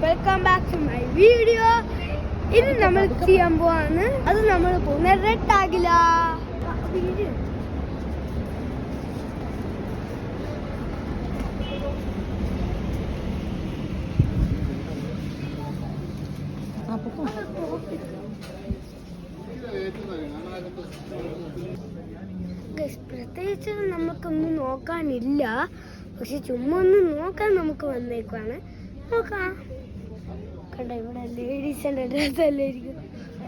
Welcome back to my video. ഇന്ന് നമ്മൾ ചെയ്യാൻ പോവാണ്. അത് നമ്മൾ പോകുന്ന റെഡ് ആകില്ല. പ്രത്യേകിച്ച് നമുക്കൊന്നും നോക്കാനില്ല, പക്ഷെ ചുമ്മാ ഒന്ന് നോക്കാൻ നമുക്ക് വന്നേക്കാണ്. നോക്കാം. കണ്ട, ഇവിടെ ലേഡീസിൻ്റെ ഡ്രസ്സ് അല്ലേ ഇരിക്കും.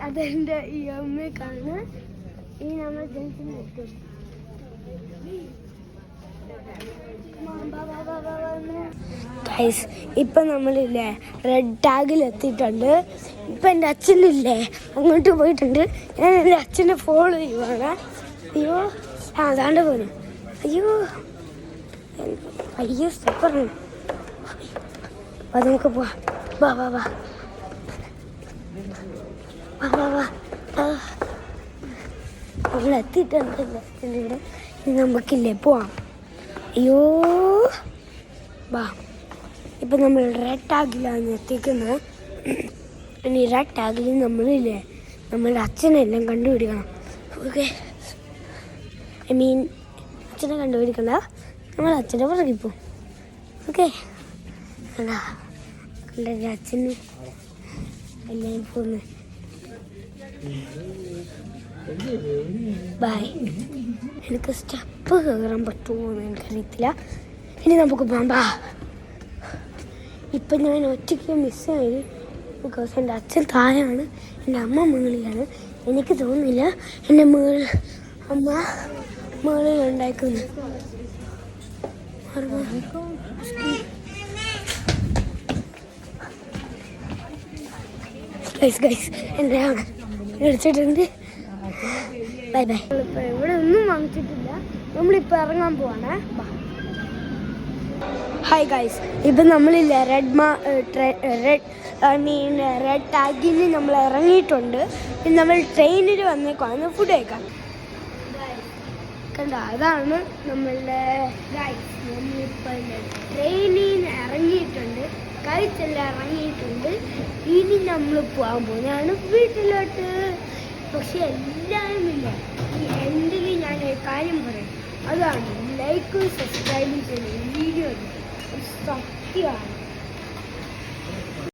അതെൻ്റെ ഈ അമ്മയ്ക്കാണ്. ഈ നമ്മൾ ജംഗ്ഷനിൽ എത്തും. ഇപ്പം നമ്മളില്ലേ റെഡ് ടാഗിൽ എത്തിയിട്ടുണ്ട്. ഇപ്പം എൻ്റെ അച്ഛനില്ലേ അങ്ങോട്ട് പോയിട്ടുണ്ട്. ഞാൻ എൻ്റെ അച്ഛനെ ഫോളോ ചെയ്യുവാണ്. അയ്യോ അതാണ്ട് പോന്നു. അയ്യോ സ്റ്റെപ്പറാണ്. അത് നമുക്ക് പോവാം. വാ വാ വാ വാ വാ വാ. നമ്മൾ എത്തിയിട്ടുണ്ട് അച്ഛൻ്റെ ഇവിടെ. ഇനി നമുക്കില്ലേ പോവാം. അയ്യോ വാ. ഇപ്പം നമ്മൾ റെഡ് ടാഗിലാണ് എത്തിക്കുന്നത്. ഇനി റെഡ് ടാഗിൽ നമ്മളില്ലേ നമ്മളുടെ അച്ഛനെല്ലാം കണ്ടുപിടിക്കണം. ഓക്കെ, അച്ഛനെ കണ്ടുപിടിക്കണ്ട, നമ്മൾ അച്ഛൻ്റെ പുറകിൽ പോകും. ഓക്കെ, കണ്ട അച്ഛന് എല്ലാം പോന്ന്. ബൈ. എനിക്ക് സ്റ്റെപ്പ് കയറാൻ പറ്റുമോ എന്ന് എനിക്കറിയത്തില്ല. ഇനി നമുക്ക് പോകാം. ബാ. ഇപ്പം ഞാൻ ഒറ്റയ്ക്ക് മിസ്സായി. ബിക്കോസ് എൻ്റെ അച്ഛൻ താഴെയാണ്, എൻ്റെ അമ്മ മുകളിലാണ്. എനിക്ക് തോന്നുന്നില്ല എൻ്റെ അമ്മ മുകളിലുണ്ടാക്കുന്നു. എൻ്റെ എടുത്തിട്ടുണ്ട്. Bye bye. നമ്മളിപ്പോൾ ഇവിടെ ഒന്നും വാങ്ങിച്ചിട്ടില്ല. നമ്മളിപ്പോൾ ഇറങ്ങാൻ പോവാണ്. ഹായ് ഗൈസ്, ഇപ്പം നമ്മളില്ല റെഡ് ടാഗിൽ നമ്മൾ ഇറങ്ങിയിട്ടുണ്ട്. പിന്നെ നമ്മൾ ട്രെയിനിൽ വന്നേക്കാണ് ഫുഡ് കഴിക്കാൻ. കണ്ട, അതാണ് നമ്മളുടെ ഗൈസ്. നമ്മളിപ്പോൾ ട്രെയിനിൽ നിന്ന് ഇറങ്ങിയിട്ടുണ്ട്, കഴിച്ചെല്ലാം ഇറങ്ങിയിട്ടുണ്ട്. ഇനി നമ്മൾ പോകാൻ പോകുന്നതാണ് വീട്ടിലോട്ട്. പക്ഷെ എല്ലാവരും ഇല്ല. ഈ എൻഡിൽ ഞാൻ ഒരു കാര്യം പറയാം. അതാണ് ലൈക്കും സബ്സ്ക്രൈബും ചെയ്യുന്നത്. വീഡിയോ സത്യമാണ്.